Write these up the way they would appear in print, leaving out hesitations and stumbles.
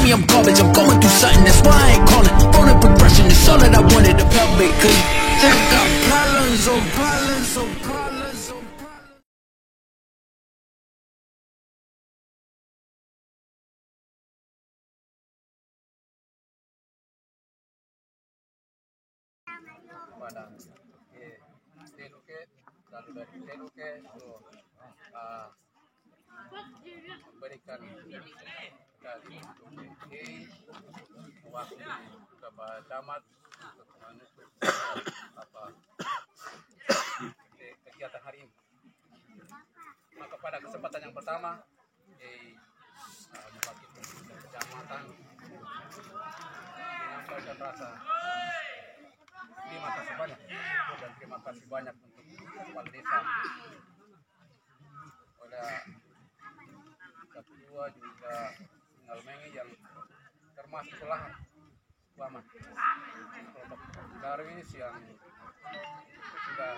me I'm garbage, I'm going through something, that's why I ain't calling. Phone and progression, it's all that I wanted to public. Cause I got problems on problems on problems on problems. Pada Teluke, lalu dari Teluke itu memberikan dari waktu kepada Camat untuk menutup kegiatan hari ini. Maka pada kesempatan yang pertama mewakili kecamatan menyampaikan rasa terima kasih banyak dan terima kasih banyak untuk kepala desa, oleh ketua juga tinggal mengi yang termasuk lahan Waman kelompok Darwis yang sudah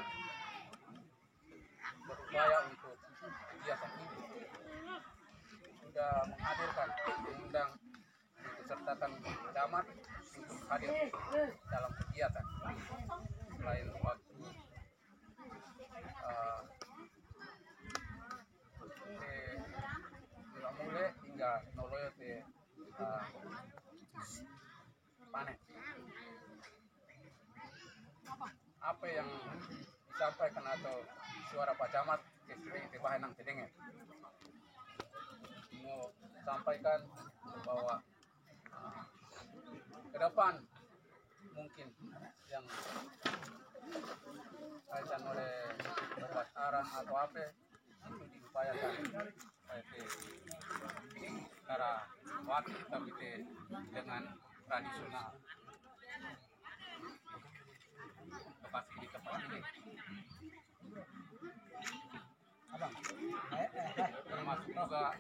berupaya untuk kegiatan ini, sudah menghadirkan mengundang disertakan camat untuk hadir dalam kegiatan. Selain waktu mulai hingga noloyo te panen. Apa yang disampaikan atau suara Pak Camat ke bahan yang terdengar? Mau sampaikan bahwa ke depan mungkin yang kaitan oleh obat arang atau apa itu diupayakan cara waktu tapi dengan tradisional lokasi di tempat ini abang termasuk juga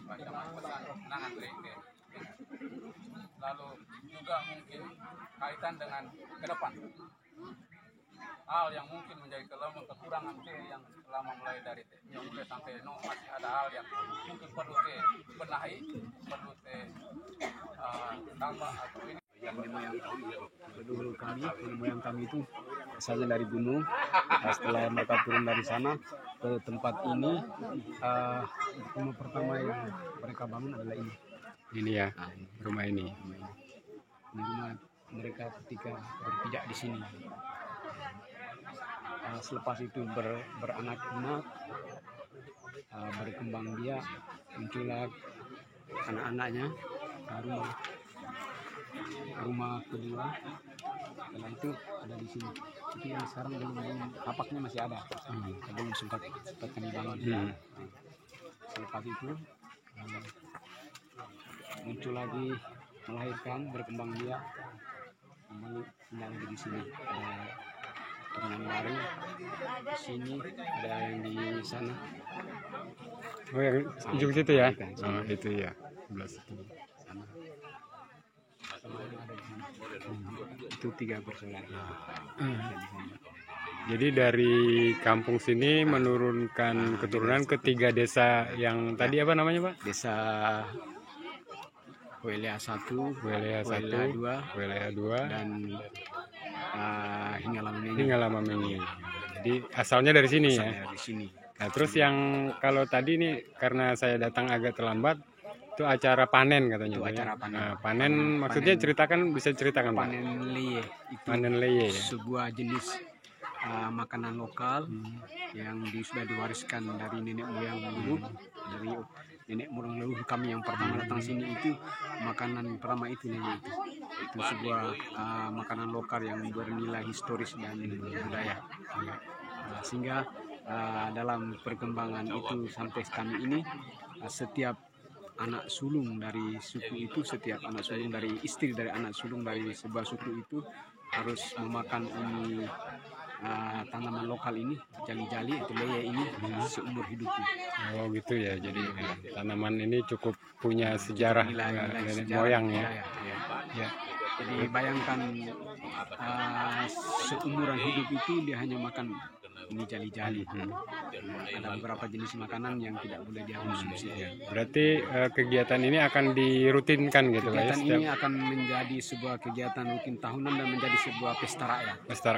macam pesan kenangan mereka. Lalu juga mungkin kaitan dengan ke depan hal yang mungkin menjadi kekurangan yang selama mulai dari yang mulai sampai masih ada hal yang mungkin perlu benahi, perlu tambah atau ini. Nenek moyang kami itu asalnya dari gunung. Setelah mereka turun dari sana ke tempat ini, rumah pertama yang mereka bangun adalah ini. Ini ya, rumah ini. Ini rumah mereka ketika berpijak di sini. Selepas itu beranak-anak, berkembang biak, muncullah anak-anaknya. Rumah kedua setelah itu ada di sini. Itu yang sekarang belum tapaknya masih ada, belum sempat kami bangun. Selepas itu muncul lagi, melahirkan, berkembang biak, kembali tinggal di sini. Ada turunan baru di sini, ada yang di sana. Oh, yang ujung situ ya? Oh, itu ya, sebelah situ. Sana. Itu 3 bersaudara. Jadi dari kampung sini menurunkan keturunan ke 3 desa yang tadi apa namanya Pak? Desa WLA 1, WLA 1, WLA 2, dan hingga lama mengi. Jadi asalnya dari sini ya? Dari sini. Nah terus yang kalau tadi nih karena saya datang agak terlambat, itu acara panen katanya. Itu acara panen. Nah, panen maksudnya bisa ceritakan Pak? Panen leye. Itu panen leye ya? Sebuah jenis makanan lokal yang sudah diwariskan dari nenek moyang dulu, dari nenek moyang leluhur kami yang pertama datang sini. Itu makanan pertama itu leye itu sebuah makanan lokal yang bernilai historis dan budaya. Sehingga dalam perkembangan itu sampai kami ini, setiap anak sulung dari suku itu, setiap anak sulung dari istri dari anak sulung dari sebuah suku itu harus memakan ini tanaman lokal ini, jali-jali atau leye ini seumur hidupnya. Oh gitu ya, jadi tanaman ini cukup punya sejarah nenek moyang ya. Ya. Jadi bayangkan seumuran hidup itu dia hanya makan ini jali-jali. Ada beberapa jenis makanan yang tidak boleh dia konsumsi. Berarti kegiatan ini akan dirutinkan gitu lah ya? Kegiatan ini akan menjadi sebuah kegiatan rutin tahunan dan menjadi sebuah pesta rakyat. Pesta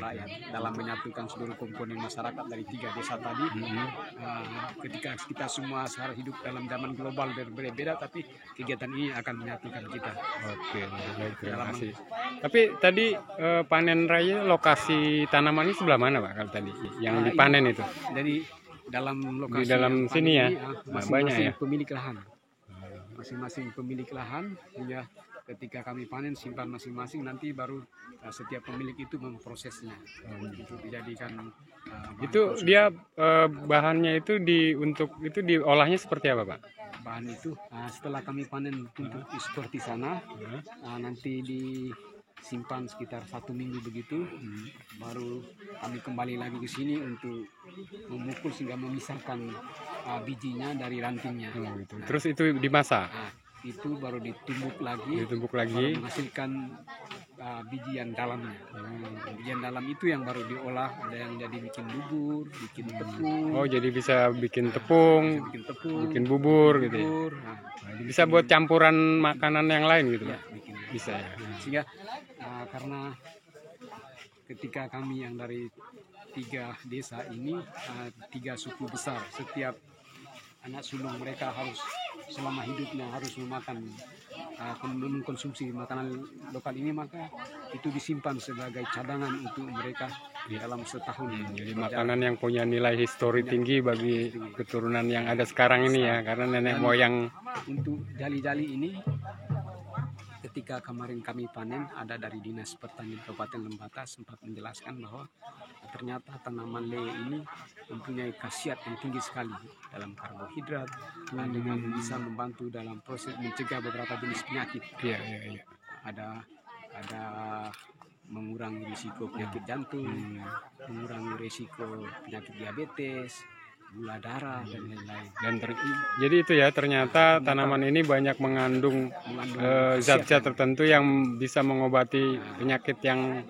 rakyat dalam menyatukan seluruh komponen masyarakat dari 3 desa tadi. Ketika kita semua sekarang hidup dalam zaman global berbeda, tapi kegiatan ini akan menyatukan kita. Oke, baik, terima kasih. Tapi tadi panen raya lokasi tanaman ini sebelah mana Pak kalau tadi yang dipanen itu? Jadi dalam lokasi Di dalam yang sini ya? ini, Banyak masing-masing ya? pemilik lahan. Masing-masing pemilik lahan punya, ketika kami panen simpan masing-masing, nanti baru setiap pemilik itu memprosesnya untuk dijadikan Itu dia bahannya itu untuk itu diolahnya seperti apa Pak? bahan itu setelah kami panen tumpuk seperti sana, nanti disimpan sekitar 1 minggu begitu, baru kami kembali lagi ke sini untuk memukul sehingga memisahkan bijinya dari rantingnya. Gitu. Terus itu dimasak? Itu baru ditumbuk lagi, baru menghasilkan bijian dalamnya. Bijian dalam itu yang baru diolah, ada yang jadi bikin bubur, bikin tepung. Oh, jadi bisa bikin tepung, bikin bubur gitu ya. Bisa buat campuran makanan yang lain gitu ya? Bisa ya. Sehingga karena ketika kami yang dari 3 desa ini, 3 suku besar, setiap anak sulung mereka harus selama hidupnya harus mengkonsumsi makanan lokal ini, maka itu disimpan sebagai cadangan untuk mereka dalam setahun. Jadi makanan yang punya nilai histori tinggi bagi keturunan yang ada sekarang ini ya, karena nenek moyang. Untuk jali-jali ini, ketika kemarin kami panen, ada dari Dinas Pertanian Kabupaten Lembata sempat menjelaskan bahwa ternyata tanaman leye ini mempunyai khasiat yang tinggi sekali dalam karbohidrat, dengan bisa membantu dalam proses mencegah beberapa jenis penyakit. Ada mengurangi risiko penyakit jantung, mengurangi risiko penyakit diabetes, gula darah dan lain-lain. Jadi itu ya, ternyata tanaman ini banyak mengandung zat-zat tertentu yang bisa mengobati penyakit yang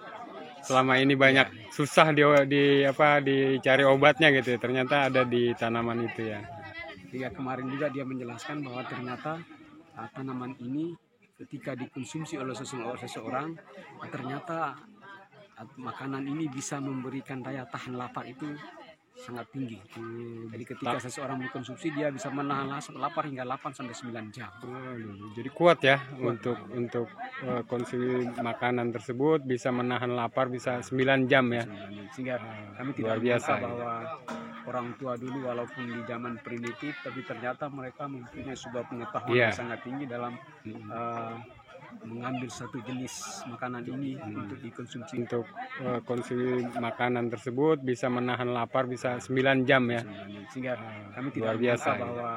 selama ini banyak susah dicari obatnya gitu ya. Ternyata ada di tanaman itu ya. Dia kemarin juga dia menjelaskan bahwa ternyata tanaman ini ketika dikonsumsi oleh seseorang, ternyata makanan ini bisa memberikan daya tahan lapar itu sangat tinggi. Jadi ketika seseorang mengkonsumsi, dia bisa menahan lapar hingga 8-9 jam. Jadi kuat ya untuk konsumsi makanan tersebut, bisa menahan lapar bisa 9 jam ya. Sehingga kami tidak menyangka bahwa orang tua dulu walaupun di zaman primitif, tapi ternyata mereka mempunyai sebuah pengetahuan yang sangat tinggi dalam mengambil satu jenis makanan ini untuk dikonsumsi. Untuk konsumsi makanan tersebut bisa menahan lapar bisa 9 jam ya. Sehingga kami tidak menyangka bahwa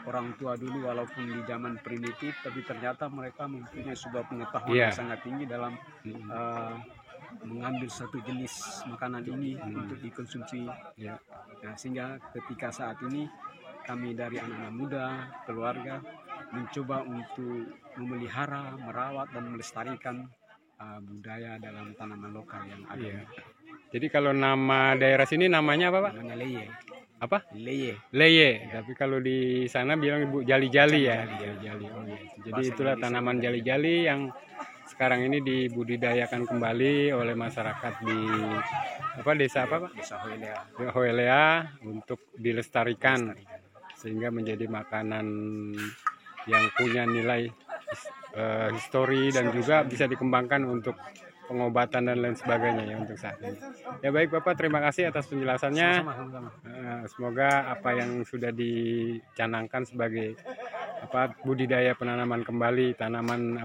orang tua dulu walaupun di zaman primitif, tapi ternyata mereka mempunyai sebuah pengetahuan yang sangat tinggi dalam mengambil satu jenis makanan ini untuk dikonsumsi. Sehingga ketika saat ini kami dari anak-anak muda, keluarga, mencoba untuk memelihara, merawat dan melestarikan budaya dalam tanaman lokal yang ada. Jadi kalau nama daerah sini namanya apa Pak? Namanya leye. Apa? Leye. Leye. Tapi kalau di sana bilang jali-jali ya. Jali-jali. Jadi itulah tanaman jali-jali yang sekarang ini dibudidayakan kembali oleh masyarakat di desa apa Pak? Desa Hoelea. Hoelea untuk dilestarikan sehingga menjadi makanan yang punya nilai histori dan juga bisa dikembangkan untuk pengobatan dan lain sebagainya ya untuk saat ini. Ya baik Bapak, terima kasih atas penjelasannya. Semoga apa yang sudah dicanangkan sebagai budidaya penanaman kembali tanaman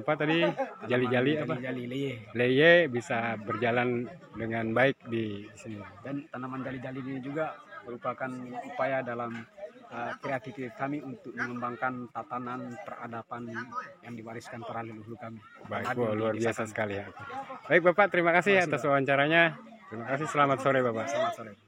jali-jali leye bisa berjalan dengan baik di sini. Dan tanaman jali-jali ini juga merupakan upaya dalam kreativitas kami untuk mengembangkan tatanan peradaban yang diwariskan para leluhur kami. Baik, luar biasa sekali ya. Baik Bapak, terima kasih atas wawancaranya. Terima kasih, selamat sore Bapak. Selamat sore.